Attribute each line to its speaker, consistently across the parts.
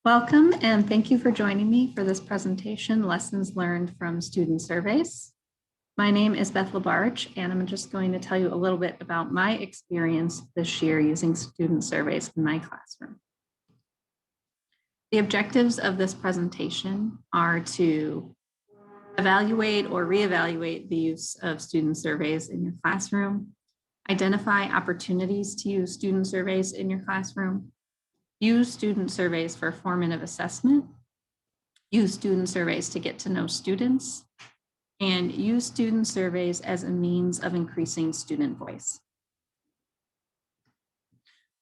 Speaker 1: Welcome, and thank you for joining me for this presentation, Lessons Learned from Student Surveys. My name is Beth Labarge, and I'm just going to tell you a little bit about my experience this year using student surveys in my classroom. The objectives of this presentation are to evaluate or reevaluate the use of student surveys in your classroom, identify opportunities to use student surveys in your classroom, use student surveys for formative assessment, use student surveys to get to know students, and use student surveys as a means of increasing student voice.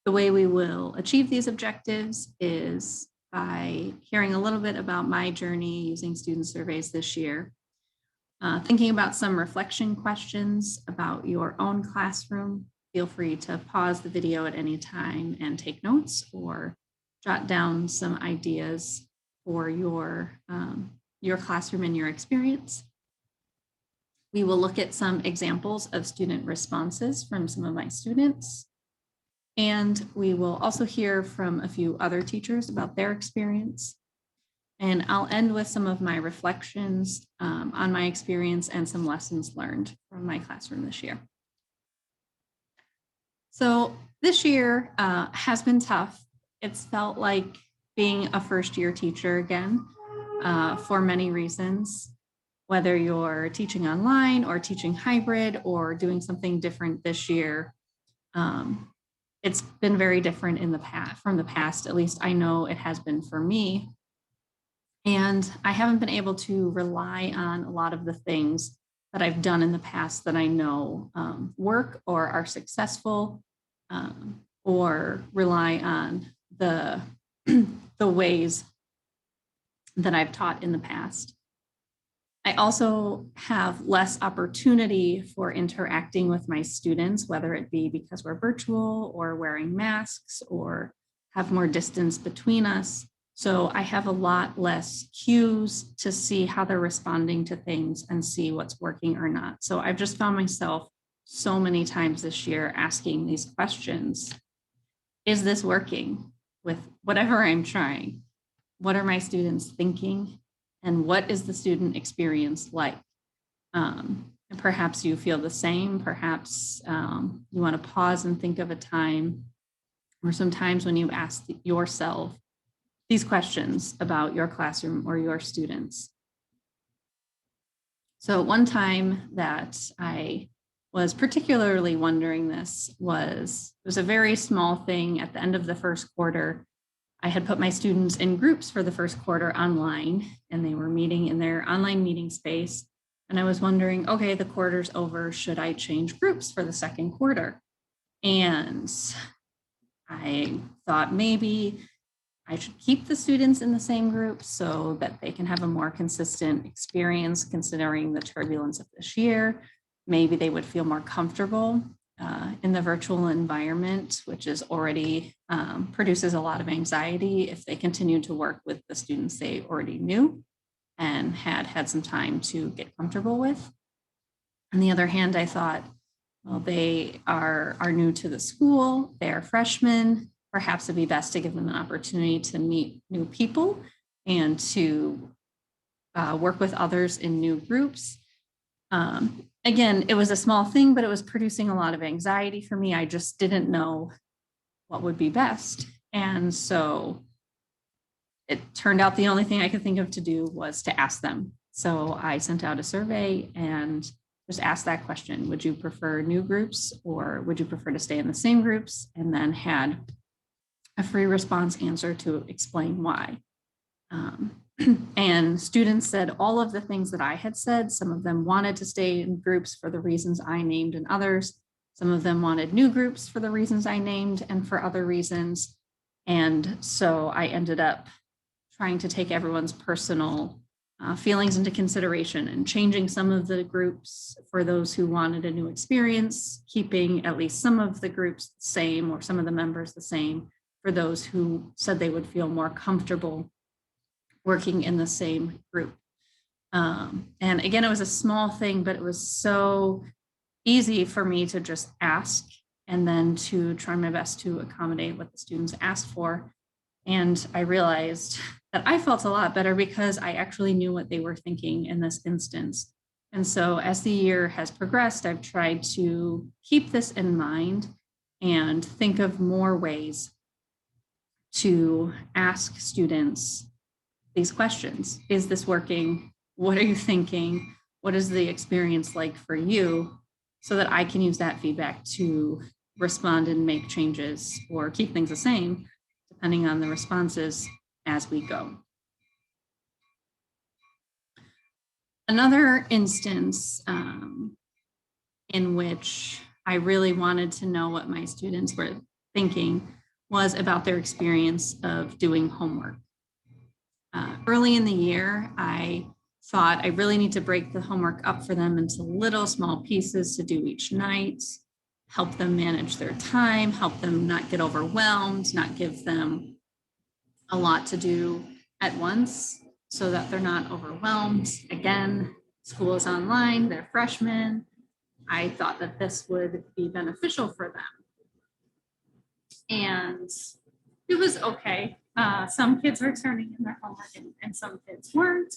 Speaker 1: The way we will achieve these objectives is by hearing a little bit about my journey using student surveys this year, thinking about some reflection questions about your own classroom. Feel free to pause the video at any time and take notes or jot down some ideas for your classroom and your experience. We will look at some examples of student responses from some of my students. And we will also hear from a few other teachers about their experience. And I'll end with some of my reflections on my experience and some lessons learned from my classroom this year. So this year has been tough. It's felt like being a first-year teacher again for many reasons, whether you're teaching online or teaching hybrid or doing something different this year. It's been very different from the past, at least I know it has been for me. And I haven't been able to rely on a lot of the things that I've done in the past that I know work or are successful, or rely on the ways that I've taught in the past. I also have less opportunity for interacting with my students, whether it be because we're virtual or wearing masks or have more distance between us. So I have a lot less cues to see how they're responding to things and see what's working or not. So I've just found myself so many times this year asking these questions. Is this working with whatever I'm trying? What are my students thinking? And what is the student experience like? And perhaps you feel the same. Perhaps you want to pause and think of a time or sometimes when you ask yourself these questions about your classroom or your students. So one time that I was particularly wondering this it was a very small thing at the end of the first quarter. I had put my students in groups for the first quarter online, and they were meeting in their online meeting space. And I was wondering, okay, the quarter's over, should I change groups for the second quarter? And I thought maybe I should keep the students in the same group so that they can have a more consistent experience considering the turbulence of this year. Maybe they would feel more comfortable in the virtual environment, which is already produces a lot of anxiety if they continue to work with the students they already knew and had some time to get comfortable with. On the other hand, I thought, well, they are new to the school, they're freshmen, perhaps it'd be best to give them an opportunity to meet new people and to work with others in new groups. Again, it was a small thing, but it was producing a lot of anxiety for me. I just didn't know what would be best. And so it turned out the only thing I could think of to do was to ask them. So I sent out a survey and just asked that question. Would you prefer new groups or would you prefer to stay in the same groups? And then had a free response answer to explain why. And students said all of the things that I had said. Some of them wanted to stay in groups for the reasons I named and others. Some of them wanted new groups for the reasons I named and for other reasons. And so I ended up trying to take everyone's personal feelings into consideration and changing some of the groups for those who wanted a new experience, keeping at least some of the groups the same or some of the members the same for those who said they would feel more comfortable working in the same group. And again, it was a small thing, but it was so easy for me to just ask and then to try my best to accommodate what the students asked for. And I realized that I felt a lot better because I actually knew what they were thinking in this instance. And so as the year has progressed, I've tried to keep this in mind and think of more ways to ask students these questions. Is this working? What are you thinking? What is the experience like for you? So that I can use that feedback to respond and make changes or keep things the same, depending on the responses as we go. Another instance in which I really wanted to know what my students were thinking was about their experience of doing homework. Early in the year, I thought I really need to break the homework up for them into little small pieces to do each night, help them manage their time, help them not get overwhelmed, not give them a lot to do at once so that they're not overwhelmed. Again, school is online, they're freshmen. I thought that this would be beneficial for them. And it was okay. Some kids were turning in their homework and some kids weren't.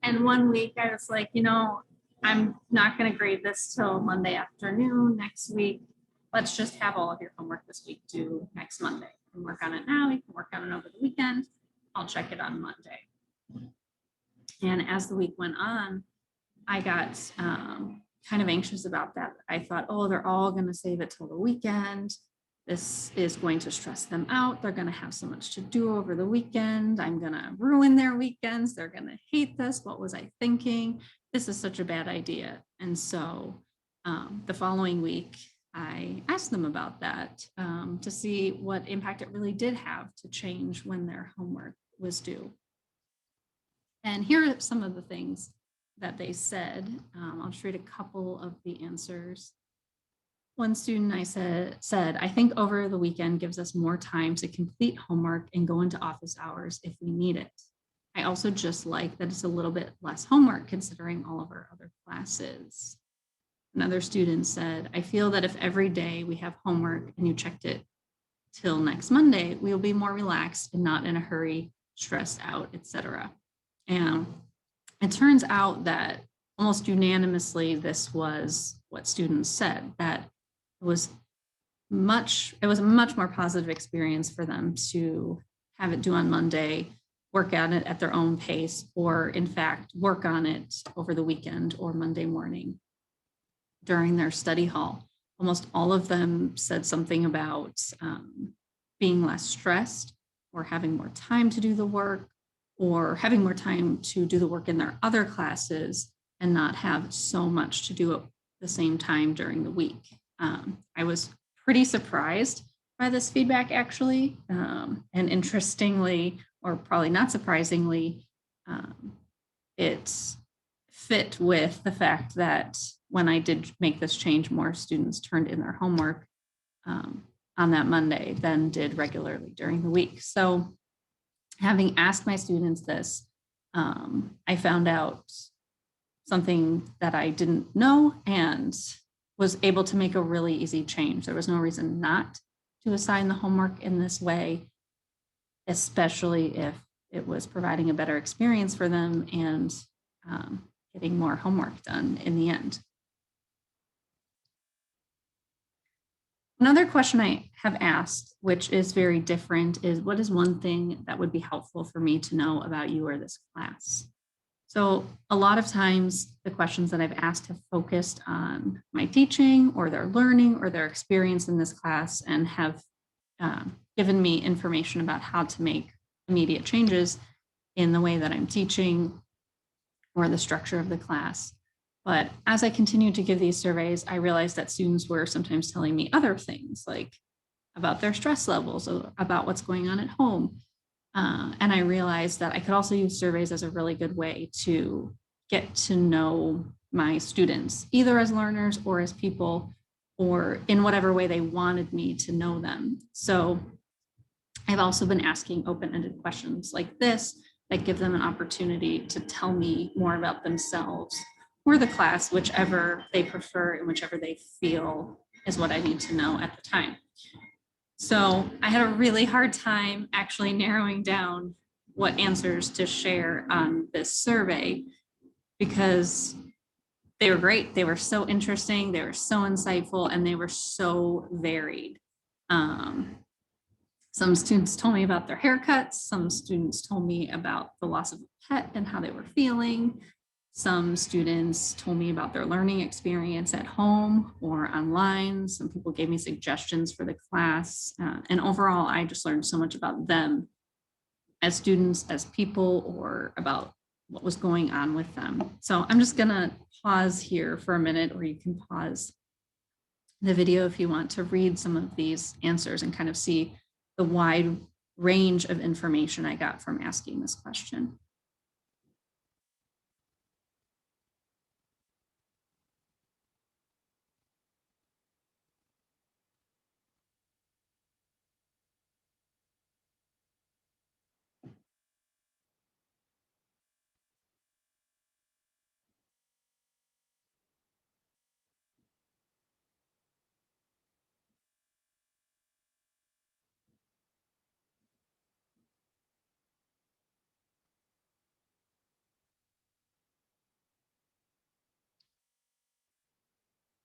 Speaker 1: And one week I was like, I'm not going to grade this till Monday afternoon next week. Let's just have all of your homework this week due next Monday. You can work on it now. You can work on it over the weekend. I'll check it on Monday. And as the week went on, I got kind of anxious about that. I thought, oh, they're all going to save it till the weekend. This is going to stress them out. They're going to have so much to do over the weekend. I'm going to ruin their weekends. They're going to hate this. What was I thinking? This is such a bad idea. And so the following week, I asked them about that to see what impact it really did have to change when their homework was due. And here are some of the things that they said. I'll just read a couple of the answers. One student I said, I think over the weekend gives us more time to complete homework and go into office hours if we need it. I also just like that it's a little bit less homework considering all of our other classes. Another student said, I feel that if every day we have homework and you checked it till next Monday, we will be more relaxed and not in a hurry, stressed out, etc. And it turns out that almost unanimously, this was what students said, that it was a much more positive experience for them to have it due on Monday, work on it at their own pace, or in fact, work on it over the weekend or Monday morning during their study hall. Almost all of them said something about being less stressed or having more time to do the work or having more time to do the work in their other classes and not have so much to do at the same time during the week. I was pretty surprised by this feedback, actually. And interestingly, or probably not surprisingly, it fit with the fact that when I did make this change, more students turned in their homework on that Monday than did regularly during the week. So having asked my students this, I found out something that I didn't know and was able to make a really easy change. There was no reason not to assign the homework in this way, especially if it was providing a better experience for them and getting more homework done in the end. Another question I have asked, which is very different, is what is one thing that would be helpful for me to know about you or this class? So a lot of times the questions that I've asked have focused on my teaching or their learning or their experience in this class and have given me information about how to make immediate changes in the way that I'm teaching or the structure of the class. But as I continued to give these surveys, I realized that students were sometimes telling me other things, like about their stress levels, or about what's going on at home. And I realized that I could also use surveys as a really good way to get to know my students, either as learners or as people, or in whatever way they wanted me to know them. So I've also been asking open-ended questions like this that give them an opportunity to tell me more about themselves or the class, whichever they prefer and whichever they feel is what I need to know at the time. So I had a really hard time actually narrowing down what answers to share on this survey because they were great. They were so interesting. They were so insightful, and they were so varied. Um, some students told me about their haircuts. Some students told me about the loss of a pet and how they were feeling. Some students told me about their learning experience at home or online. Some people gave me suggestions for the class. And overall, I just learned so much about them as students, as people, or about what was going on with them. So I'm just gonna pause here for a minute, or you can pause the video if you want to read some of these answers and kind of see the wide range of information I got from asking this question.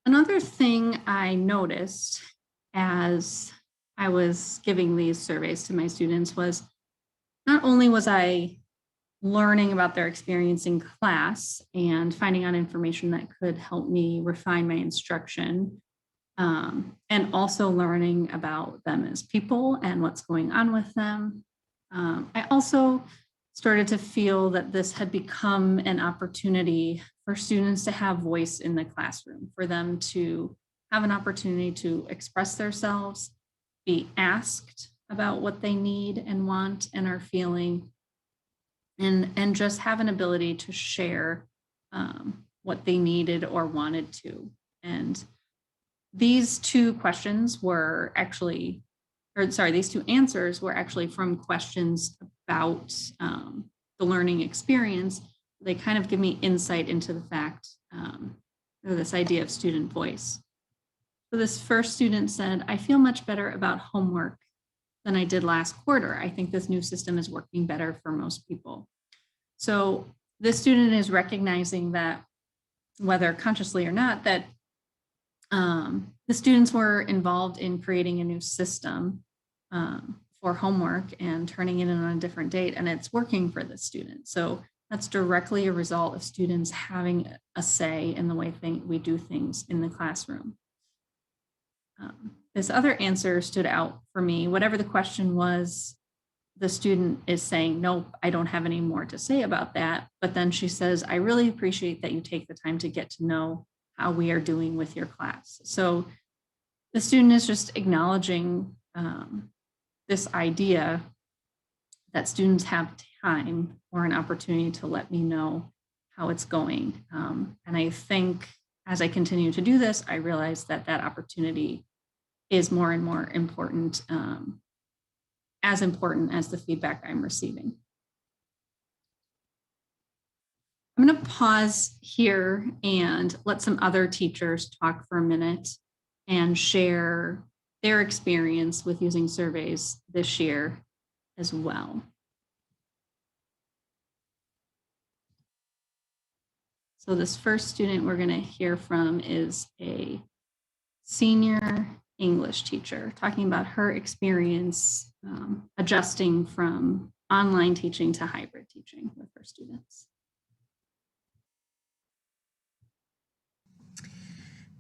Speaker 1: Another thing I noticed as I was giving these surveys to my students was not only was I learning about their experience in class and finding out information that could help me refine my instruction, and also learning about them as people and what's going on with them. I also started to feel that this had become an opportunity for students to have voice in the classroom, for them to have an opportunity to express themselves, be asked about what they need and want and are feeling, and just have an ability to share what they needed or wanted to. And these two questions were actually, or sorry, these two answers were actually from questions about the learning experience. They kind of give me insight into the fact, or this idea of student voice. So this first student said, I feel much better about homework than I did last quarter. I think this new system is working better for most people. So this student is recognizing that, whether consciously or not, that the students were involved in creating a new system for homework and turning it in on a different date, and it's working for the student. So that's directly a result of students having a say in the way we do things in the classroom. This other answer stood out for me. Whatever the question was, the student is saying, nope, I don't have any more to say about that. But then she says, I really appreciate that you take the time to get to know how we are doing with your class. So the student is just acknowledging this idea that students have time or an opportunity to let me know how it's going. And I think as I continue to do this, I realize that that opportunity is more and more important, as important as the feedback I'm receiving. I'm going to pause here and let some other teachers talk for a minute and share their experience with using surveys this year as well. So this first student we're going to hear from is a senior English teacher talking about her experience adjusting from online teaching to hybrid teaching with her students.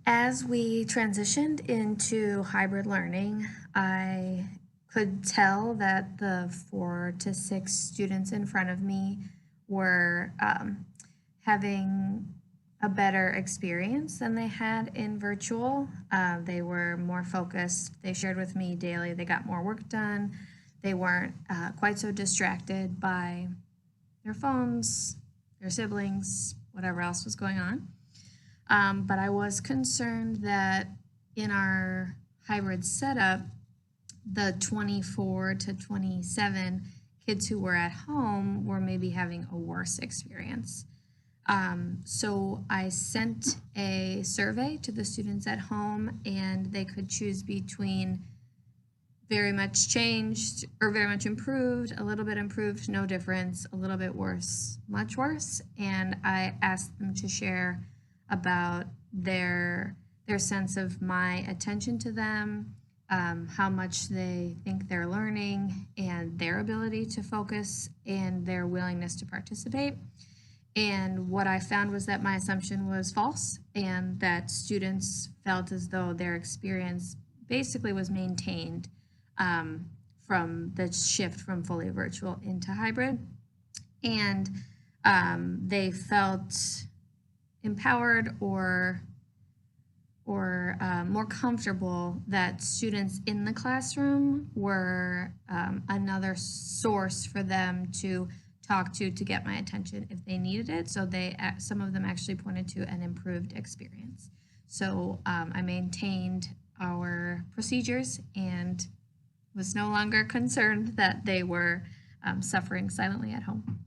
Speaker 2: As we transitioned into hybrid learning, I could tell that the 4 to 6 students in front of me were having a better experience than they had in virtual. They were more focused. They shared with me daily. They got more work done. They weren't quite so distracted by their phones, their siblings, whatever else was going on. But I was concerned that in our hybrid setup, the 24 to 27 kids who were at home were maybe having a worse experience. So I sent a survey to the students at home, and they could choose between very much changed or very much improved, a little bit improved, no difference, a little bit worse, much worse. And I asked them to share about their sense of my attention to them, how much they think they're learning, and their ability to focus and their willingness to participate. And what I found was that my assumption was false, and that students felt as though their experience basically was maintained from the shift from fully virtual into hybrid. And they felt empowered or more comfortable that students in the classroom were another source for them to talk to get my attention if they needed it. So some of them actually pointed to an improved experience. So I maintained our procedures and was no longer concerned that they were suffering silently at home.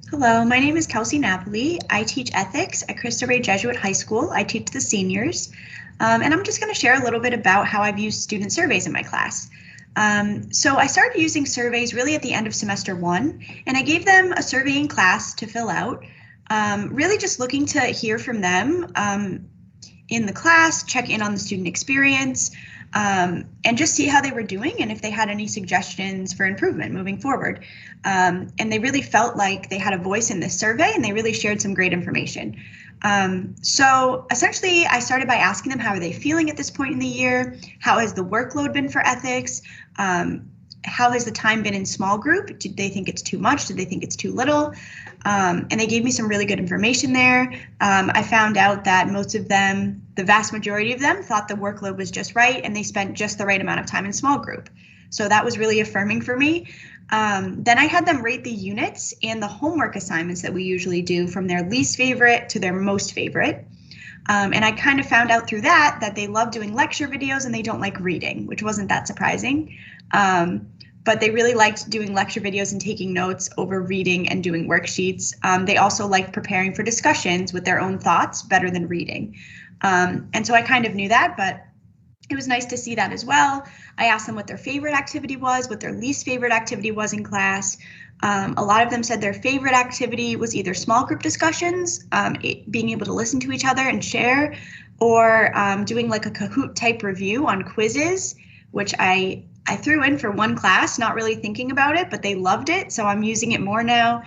Speaker 3: Hello, my name is Kelsey Napoli. I teach ethics at Cristo Rey Jesuit High School. I teach the seniors, and I'm just going to share a little bit about how I've used student surveys in my class. So I started using surveys really at the end of semester 1, and I gave them a survey in class to fill out, really just looking to hear from them in the class, check in on the student experience, and just see how they were doing and if they had any suggestions for improvement moving forward. And they really felt like they had a voice in this survey, and they really shared some great information. So essentially, I started by asking them, how are they feeling at this point in the year? How has the workload been for ethics? How has the time been in small group? Did they think it's too much? Did they think it's too little? And they gave me some really good information there. I found out that most of them, the vast majority of them, thought the workload was just right, and they spent just the right amount of time in small group. So that was really affirming for me. Then I had them rate the units and the homework assignments that we usually do from their least favorite to their most favorite. And I kind of found out through that they love doing lecture videos and they don't like reading, which wasn't that surprising. But they really liked doing lecture videos and taking notes over reading and doing worksheets. They also liked preparing for discussions with their own thoughts better than reading. And so I kind of knew that, but it was nice to see that as well. I asked them what their favorite activity was, what their least favorite activity was in class. A lot of them said their favorite activity was either small group discussions, being able to listen to each other and share, or doing like a Kahoot type review on quizzes, which I threw in for one class, not really thinking about it, but they loved it. So I'm using it more now.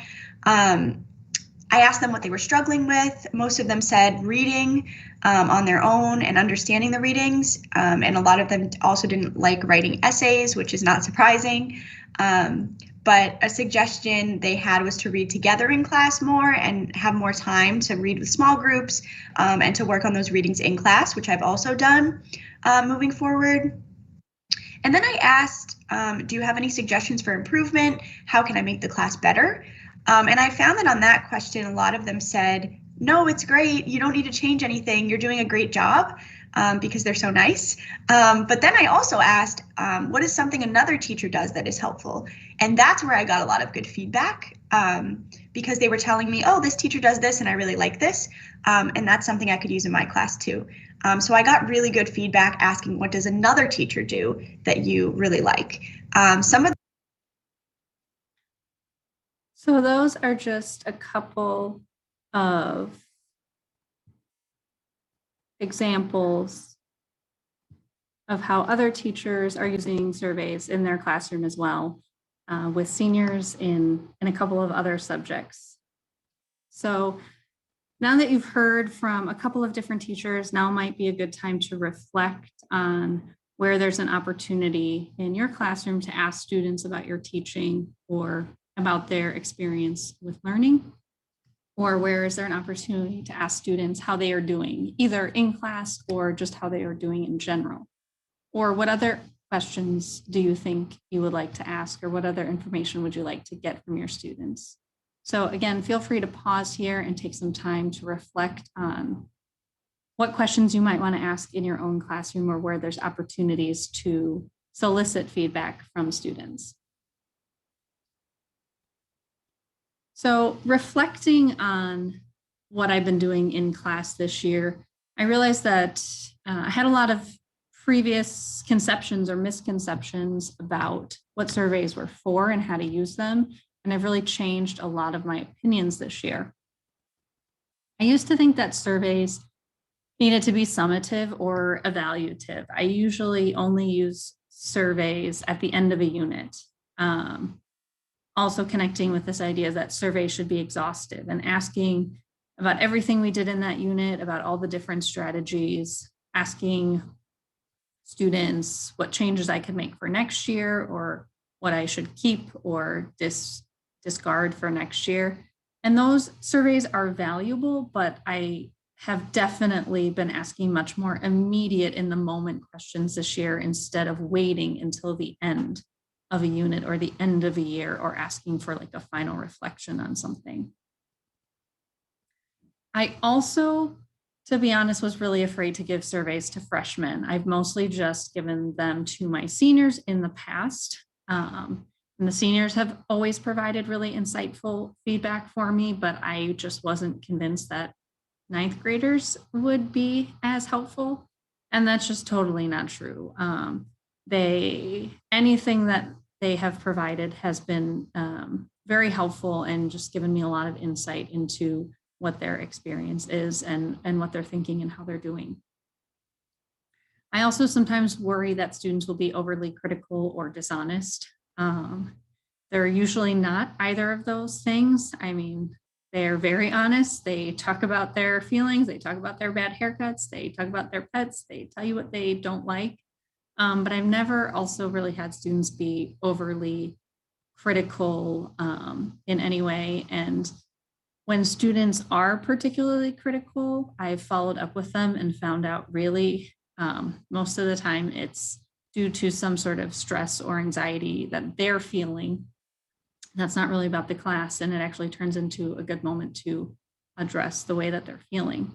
Speaker 3: I asked them what they were struggling with. Most of them said reading on their own and understanding the readings. And a lot of them also didn't like writing essays, which is not surprising. But a suggestion they had was to read together in class more and have more time to read with small groups and to work on those readings in class, which I've also done moving forward. And then I asked, do you have any suggestions for improvement? How can I make the class better? And I found that on that question, a lot of them said, no, it's great. You don't need to change anything. You're doing a great job, because they're so nice. But then I also asked, what is something another teacher does that is helpful? And that's where I got a lot of good feedback, because they were telling me, oh, this teacher does this and I really like this. And that's something I could use in my class too. So I got really good feedback asking, what does another teacher do that you really like?
Speaker 1: So those are just a couple of examples of how other teachers are using surveys in their classroom as well, with seniors in a couple of other subjects. So now that you've heard from a couple of different teachers, now might be a good time to reflect on where there's an opportunity in your classroom to ask students about your teaching or about their experience with learning, or where is there an opportunity to ask students how they are doing, either in class or just how they are doing in general. Or what other questions do you think you would like to ask, or what other information would you like to get from your students? So again, feel free to pause here and take some time to reflect on what questions you might want to ask in your own classroom, or where there's opportunities to solicit feedback from students. So reflecting on what I've been doing in class this year, I realized that I had a lot of previous conceptions or misconceptions about what surveys were for and how to use them. And I've really changed a lot of my opinions this year. I used to think that surveys needed to be summative or evaluative. I usually only use surveys at the end of a unit. Also connecting with this idea that surveys should be exhaustive and asking about everything we did in that unit, about all the different strategies, asking students what changes I could make for next year or what I should keep or discard for next year. And those surveys are valuable, but I have definitely been asking much more immediate in the moment questions this year instead of waiting until the end of a unit or the end of a year or asking for like a final reflection on something. I also, to be honest, was really afraid to give surveys to freshmen. I've mostly just given them to my seniors in the past. And the seniors have always provided really insightful feedback for me, but I just wasn't convinced that ninth graders would be as helpful. And that's just totally not true. Anything that they have provided has been very helpful and just given me a lot of insight into what their experience is and what they're thinking and how they're doing. I also sometimes worry that students will be overly critical or dishonest. They're usually not either of those things. I mean, they're very honest. They talk about their feelings. They talk about their bad haircuts. They talk about their pets. They tell you what they don't like. But I've never also really had students be overly critical in any way. And when students are particularly critical, I've followed up with them and found out really most of the time it's due to some sort of stress or anxiety that they're feeling. That's not really about the class, and it actually turns into a good moment to address the way that they're feeling.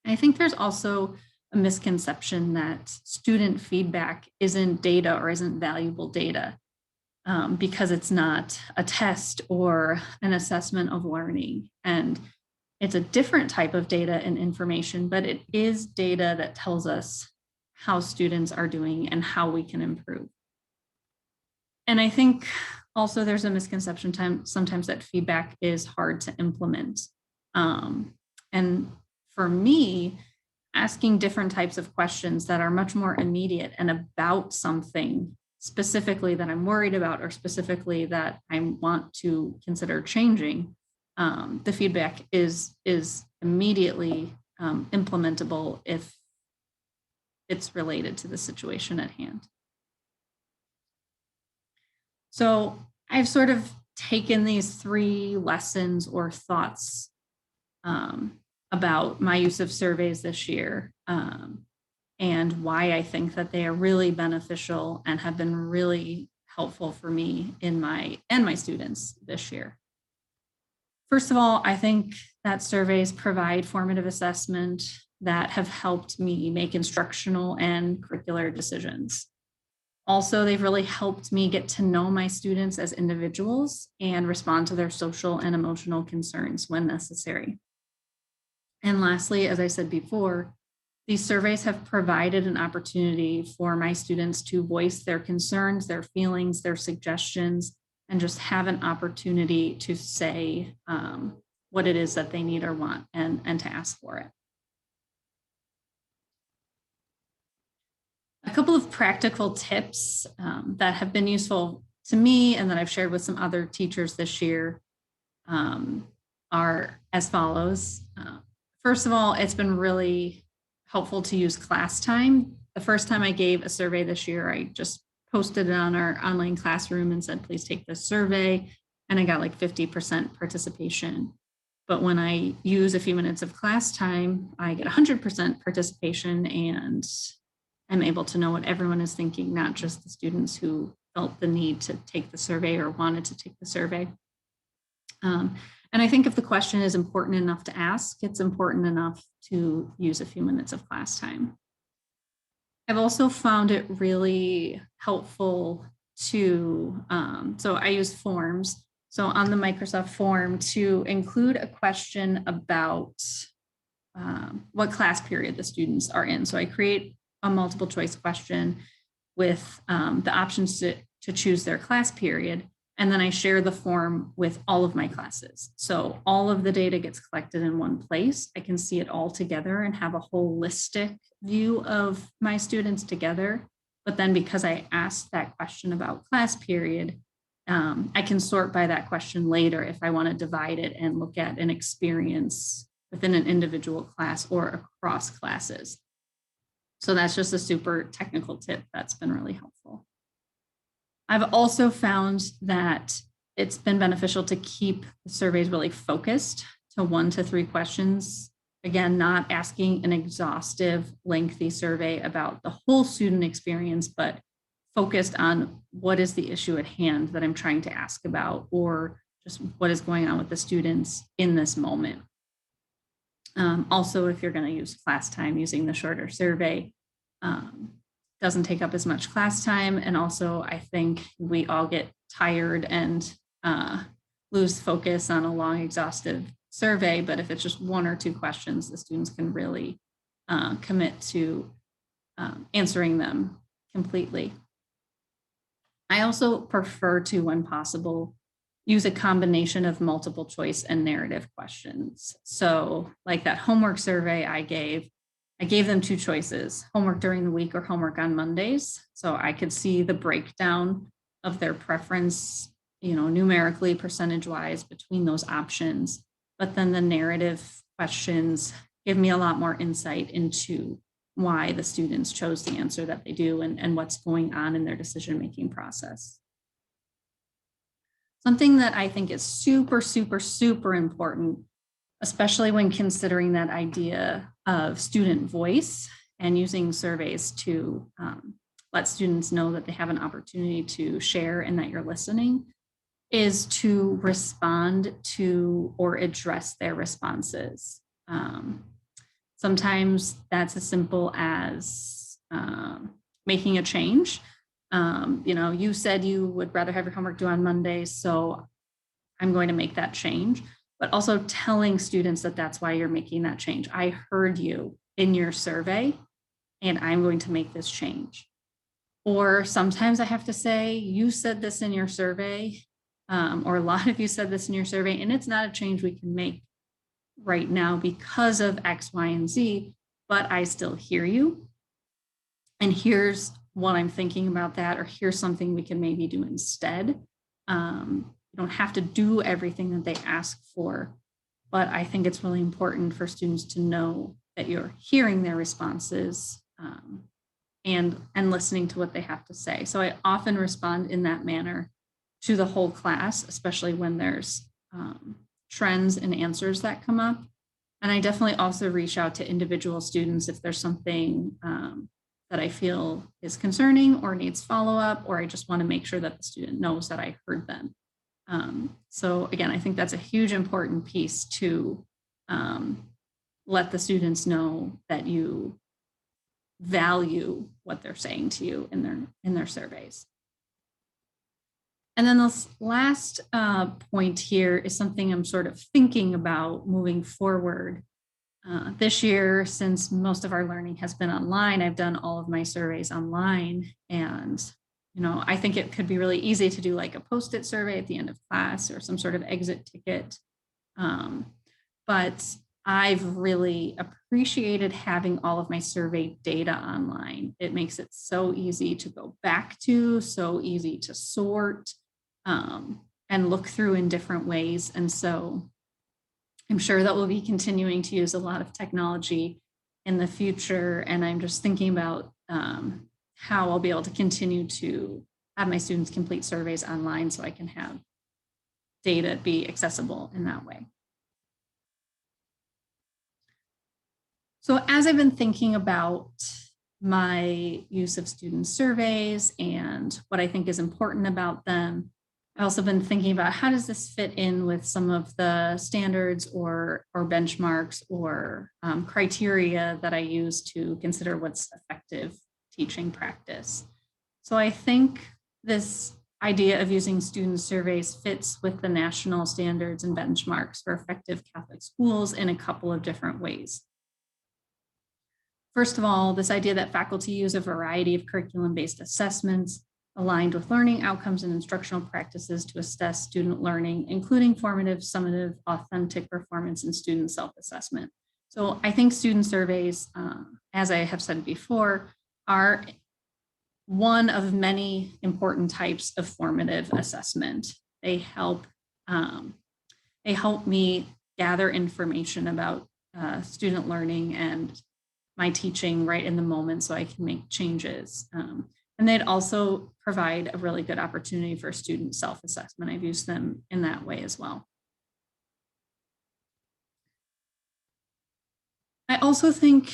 Speaker 1: And I think there's also a misconception that student feedback isn't data or isn't valuable data because it's not a test or an assessment of learning. And it's a different type of data and information, but it is data that tells us how students are doing and how we can improve. And I think also there's a misconception sometimes that feedback is hard to implement. And for me, asking different types of questions that are much more immediate and about something specifically that I'm worried about or specifically that I want to consider changing, the feedback is immediately implementable if it's related to the situation at hand. So I've sort of taken these 3 lessons or thoughts about my use of surveys this year and why I think that they are really beneficial and have been really helpful for me and my students this year. First of all, I think that surveys provide formative assessment that have helped me make instructional and curricular decisions. Also, they've really helped me get to know my students as individuals and respond to their social and emotional concerns when necessary. And lastly, as I said before, these surveys have provided an opportunity for my students to voice their concerns, their feelings, their suggestions, and just have an opportunity to say what it is that they need or want and to ask for it. A couple of practical tips that have been useful to me and that I've shared with some other teachers this year are as follows. First of all, it's been really helpful to use class time. The first time I gave a survey this year, I just posted it on our online classroom and said, please take this survey. And I got like 50% participation. But when I use a few minutes of class time, I get 100% participation and I'm able to know what everyone is thinking, not just the students who felt the need to take the survey or wanted to take the survey. And I think if the question is important enough to ask, it's important enough to use a few minutes of class time. I've also found it really helpful to, so I use forms So on the Microsoft form, to include a question about what class period the students are in. So I create a multiple choice question with the options to choose their class period. And then I share the form with all of my classes. So all of the data gets collected in one place. I can see it all together and have a holistic view of my students together. But then because I asked that question about class period, I can sort by that question later if I want to divide it and look at an experience within an individual class or across classes. So that's just a super technical tip that's been really helpful. I've also found that it's been beneficial to keep the surveys really focused to 1 to 3 questions. Again, not asking an exhaustive, lengthy survey about the whole student experience, but focused on what is the issue at hand that I'm trying to ask about, or just what is going on with the students in this moment. Also, if you're going to use class time, using the shorter survey doesn't take up as much class time. And also, I think we all get tired and lose focus on a long, exhaustive survey. But if it's just 1 or 2 questions, the students can really commit to answering them completely. I also prefer to, when possible, use a combination of multiple choice and narrative questions. So like that homework survey I gave them 2 choices, homework during the week or homework on Mondays. So I could see the breakdown of their preference, numerically, percentage-wise between those options. But then the narrative questions give me a lot more insight into why the students chose the answer that they do and what's going on in their decision-making process. Something that I think is super, super, super important, especially when considering that idea of student voice and using surveys to let students know that they have an opportunity to share and that you're listening, is to respond to or address their responses. Sometimes that's as simple as making a change. You said you would rather have your homework due on Mondays, so I'm going to make that change. But also telling students that that's why you're making that change. I heard you in your survey, and I'm going to make this change. Or sometimes I have to say, you said this in your survey, or a lot of you said this in your survey, and it's not a change we can make right now because of X, Y, and Z, but I still hear you. And here's what I'm thinking about that, or here's something we can maybe do instead. You don't have to do everything that they ask for, but I think it's really important for students to know that you're hearing their responses and listening to what they have to say. So I often respond in that manner to the whole class, especially when there's trends and answers that come up. And I definitely also reach out to individual students if there's something that I feel is concerning or needs follow-up, or I just want to make sure that the student knows that I heard them. So again, I think that's a huge important piece to let the students know that you value what they're saying to you in their surveys. And then this last point here is something I'm sort of thinking about moving forward. This year, since most of our learning has been online, I've done all of my surveys online. And, I think it could be really easy to do like a post-it survey at the end of class or some sort of exit ticket. But I've really appreciated having all of my survey data online. It makes it so easy to go back to, so easy to sort and look through in different ways. And so I'm sure that we'll be continuing to use a lot of technology in the future. And I'm just thinking about how I'll be able to continue to have my students complete surveys online so I can have data be accessible in that way. So as I've been thinking about my use of student surveys and what I think is important about them, I've also been thinking about how does this fit in with some of the standards or benchmarks or criteria that I use to consider what's effective teaching practice. So I think this idea of using student surveys fits with the national standards and benchmarks for effective Catholic schools in a couple of different ways. First of all, this idea that faculty use a variety of curriculum-based assessments aligned with learning outcomes and instructional practices to assess student learning, including formative, summative, authentic performance, and student self-assessment. So I think student surveys, as I have said before, are one of many important types of formative assessment. They help me gather information about student learning and my teaching right in the moment so I can make changes. And they'd also provide a really good opportunity for student self-assessment. I've used them in that way as well. I also think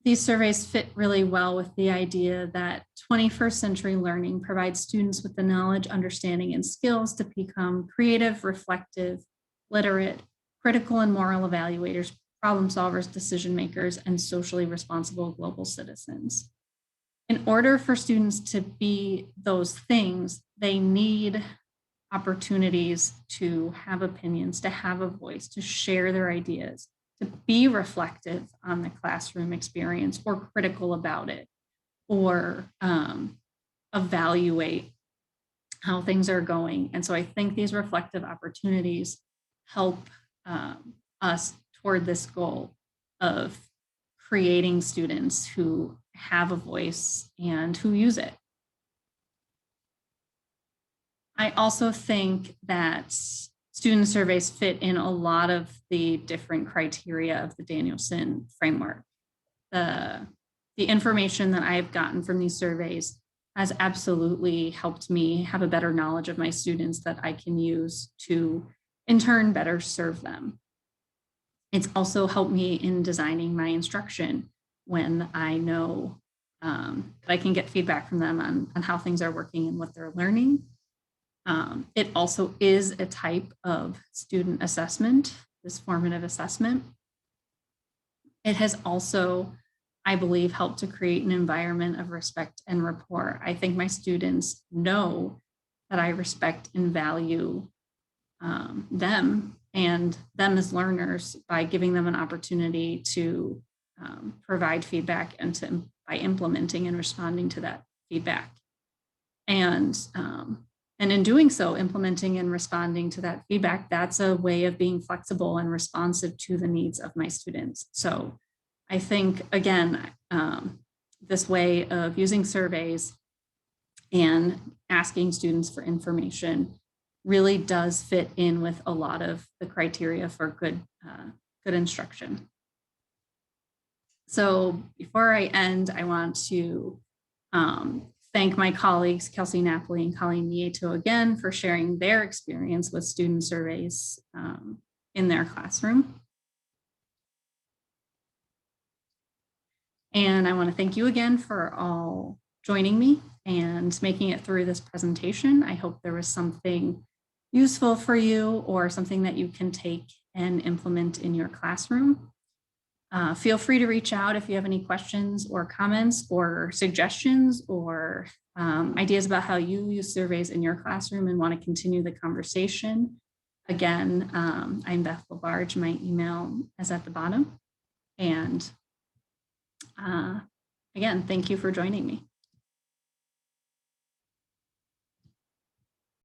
Speaker 1: these surveys fit really well with the idea that 21st century learning provides students with the knowledge, understanding, and skills to become creative, reflective, literate, critical and moral evaluators, problem solvers, decision makers, and socially responsible global citizens. In order for students to be those things, they need opportunities to have opinions, to have a voice, to share their ideas, to be reflective on the classroom experience or critical about it, or evaluate how things are going. And so I think these reflective opportunities help us toward this goal of creating students who have a voice and who use it. I also think that student surveys fit in a lot of the different criteria of the Danielson framework. The information that I have gotten from these surveys has absolutely helped me have a better knowledge of my students that I can use to, in turn, better serve them. It's also helped me in designing my instruction when I know that I can get feedback from them on how things are working and what they're learning. It also is a type of student assessment, this formative assessment. It has also, I believe, helped to create an environment of respect and rapport. I think my students know that I respect and value them and them as learners by giving them an opportunity to provide feedback and by implementing and responding to that feedback. And in doing so, implementing and responding to that feedback, that's a way of being flexible and responsive to the needs of my students. So I think, again, this way of using surveys and asking students for information really does fit in with a lot of the criteria for good instruction. So before I end, I want to thank my colleagues, Kelsey Napoli and Colleen Nieto, again for sharing their experience with student surveys in their classroom. And I want to thank you again for all joining me and making it through this presentation. I hope there was something useful for you or something that you can take and implement in your classroom. Feel free to reach out if you have any questions or comments or suggestions or ideas about how you use surveys in your classroom and want to continue the conversation. Again, I'm Beth Labarge. My email is at the bottom. And again, thank you for joining me.